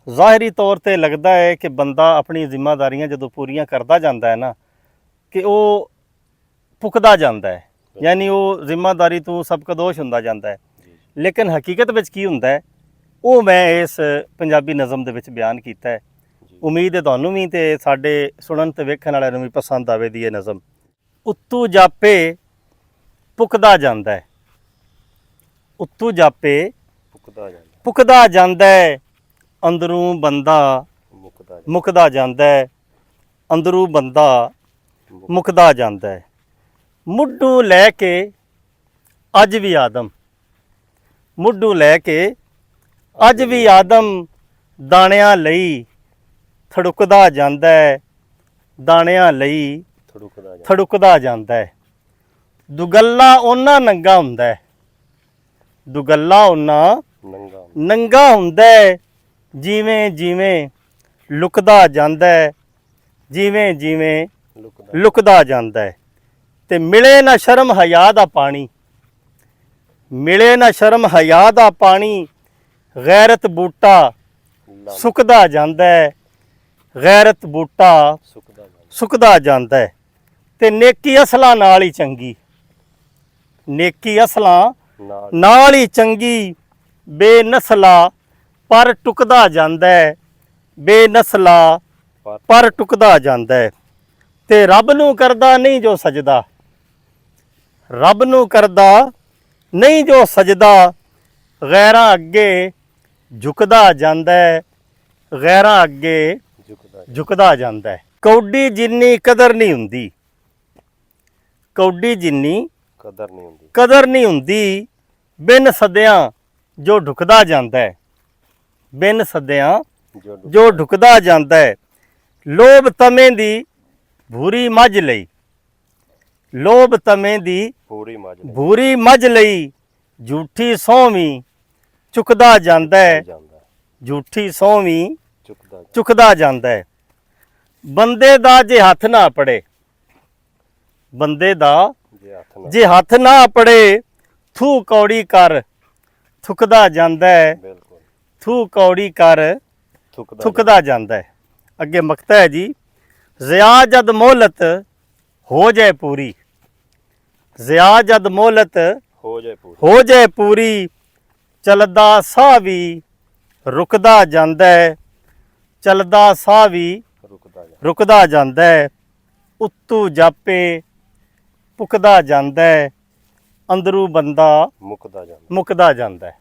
ਜ਼ਾਹਿਰੀ ਤੌਰ ਤੇ ਲੱਗਦਾ ਹੈ ਕਿ ਬੰਦਾ ਆਪਣੀ ਜ਼ਿੰਮੇਵਾਰੀਆਂ ਜਦੋਂ ਪੂਰੀਆਂ ਕਰਦਾ ਜਾਂਦਾ ਹੈ ਨਾ ਕਿ ਉਹ ਪੁੱਕਦਾ ਜਾਂਦਾ ਹੈ, ਯਾਨੀ ਉਹ ਜ਼ਿੰਮੇਵਾਰੀ ਤੋਂ ਸਬਕਦੋਸ਼ ਹੁੰਦਾ ਜਾਂਦਾ ਹੈ। ਲੇਕਿਨ ਹਕੀਕਤ ਵਿੱਚ ਕੀ ਹੁੰਦਾ ਹੈ ਉਹ ਮੈਂ ਇਸ ਪੰਜਾਬੀ ਨਜ਼ਮ ਦੇ ਵਿੱਚ ਬਿਆਨ ਕੀਤਾ ਹੈ। ਉਮੀਦ ਹੈ ਤੁਹਾਨੂੰ ਵੀ ਤੇ ਸਾਡੇ ਸੁਣਨ ਤੇ ਵੇਖਣ ਵਾਲਿਆਂ ਨੂੰ ਵੀ ਪਸੰਦ ਆਵੇਗੀ ਇਹ ਨਜ਼ਮ। ਉੱਤੋਂ ਜਾਪੇ ਪੁੱਕਦਾ ਜਾਂਦਾ ਹੈ, ਉੱਤੋਂ ਜਾਪੇ ਪੁੱਕਦਾ ਜਾਂਦਾ ਹੈ, ਅੰਦਰੋਂ ਬੰਦਾ ਮੁੱਕਦਾ ਜਾਂਦਾ ਹੈ, ਅੰਦਰੋਂ ਬੰਦਾ ਮੁੱਕਦਾ ਜਾਂਦਾ ਹੈ। ਮੁੱਢੋਂ ਲੈ ਕੇ ਅੱਜ ਵੀ ਆਦਮ, ਮੁੱਢੋਂ ਲੈ ਕੇ ਅੱਜ ਵੀ ਆਦਮ ਦਾਣਿਆਂ ਲਈ ਥੜੁਕਦਾ ਜਾਂਦਾ ਹੈ, ਦਾਣਿਆਂ ਲਈ ਥੜੁਕਦਾ ਜਾਂਦਾ ਹੈ। ਦੁਗੱਲਾ ਉਹਨਾਂ ਨੰਗਾ ਹੁੰਦਾ ਹੈ, ਦੁਗੱਲਾ ਉਹਨਾਂ ਨੰਗਾ ਹੁੰਦਾ ਹੈ, ਜਿਵੇਂ ਜਿਵੇਂ ਲੁਕਦਾ ਜਾਂਦਾ ਹੈ, ਜਿਵੇਂ ਜਿਵੇਂ ਲੁਕਦਾ ਜਾਂਦਾ ਹੈ। ਤੇ ਮਿਲੇ ਨਾ ਸ਼ਰਮ ਹਯਾ ਦਾ ਪਾਣੀ, ਮਿਲੇ ਨਾ ਸ਼ਰਮ ਹਯਾ ਦਾ ਪਾਣੀ, ਗੈਰਤ ਬੂਟਾ ਸੁੱਕਦਾ ਜਾਂਦਾ ਹੈ, ਗੈਰਤ ਬੂਟਾ ਸੁੱਕਦਾ ਜਾਂਦਾ ਹੈ। ਤੇ ਨੇਕੀ ਅਸਲਾਂ ਨਾਲ ਹੀ ਚੰਗੀ, ਨੇਕੀ ਅਸਲਾਂ ਨਾਲ ਹੀ ਚੰਗੀ, ਬੇਨਸਲਾ ਪਰ ਟੁਕਦਾ ਜਾਂਦਾ ਹੈ, ਬੇਨਸਲਾ ਪਰ ਟੁਕਦਾ ਜਾਂਦਾ ਹੈ। ਤੇ ਰੱਬ ਨੂੰ ਕਰਦਾ ਨਹੀਂ ਜੋ ਸਜਦਾ, ਰੱਬ ਨੂੰ ਕਰਦਾ ਨਹੀਂ ਜੋ ਸਜਦਾ, ਗੈਰਾਂ ਅੱਗੇ ਝੁਕਦਾ ਜਾਂਦਾ ਹੈ, ਗੈਰਾਂ ਅੱਗੇ ਝੁਕਦਾ ਜਾਂਦਾ ਹੈ। ਕੌਡੀ ਜਿੰਨੀ ਕਦਰ ਨਹੀਂ ਹੁੰਦੀ, ਕੌਡੀ ਜਿੰਨੀ ਕਦਰ ਨਹੀਂ ਹੁੰਦੀ, ਬਿਨ ਸਦਿਆਂ ਜੋ ਢੁਕਦਾ ਜਾਂਦਾ ਹੈ, ਬਿਨ ਸਦਿਆਂ ਜੋ ਢੁਕਦਾ ਜਾਂਦਾ ਹੈ। ਲੋਭ ਤਮੇ ਦੀ ਭੂਰੀ ਮੱਝ ਲਈ, ਲੋਭ ਤਮੇ ਦੀ ਭੂਰੀ ਮੱਝ ਲਈ, ਝੂਠੀ ਸਹੁੰ ਵੀ ਚੁੱਕਦਾ ਜਾਂਦਾ ਹੈ, ਝੂਠੀ ਸਹੁੰ ਵੀ ਚੁੱਕਦਾ ਜਾਂਦਾ ਹੈ। ਬੰਦੇ ਦਾ ਜੇ ਹੱਥ ਨਾ ਪੜੇ, ਬੰਦੇ ਦਾ ਜੇ ਹੱਥ ਨਾ ਪੜੇ, ਥੂ ਕੌੜੀ ਕਰ ਥੁੱਕਦਾ ਜਾਂਦਾ ਹੈ, ਥੂ ਕੌੜੀ ਕਰ ਥੁੱਕਦਾ ਜਾਂਦਾ ਹੈ। ਅੱਗੇ ਮਕਤਾ ਹੈ ਜੀ, ਜ਼ਿਆ ਜਦ ਮੋਹਲਤ ਹੋ ਜਾਏ ਪੂਰੀ, ਜ਼ਿਆ ਜਦ ਮੋਹਲਤ ਹੋ ਜਾਏ ਪੂਰੀ, ਚਲਦਾ ਸਾਹ ਵੀ ਰੁਕਦਾ ਜਾਂਦਾ ਹੈ, ਚਲਦਾ ਸਾਹ ਵੀ ਰੁਕਦਾ ਜਾਂਦਾ ਹੈ। ਉੱਤੋਂ ਜਾਪੇ ਪੁੱਕਦਾ ਜਾਂਦਾ ਹੈ, ਅੰਦਰੋਂ ਬੰਦਾ ਮੁੱਕਦਾ ਜਾਂਦਾ ਹੈ।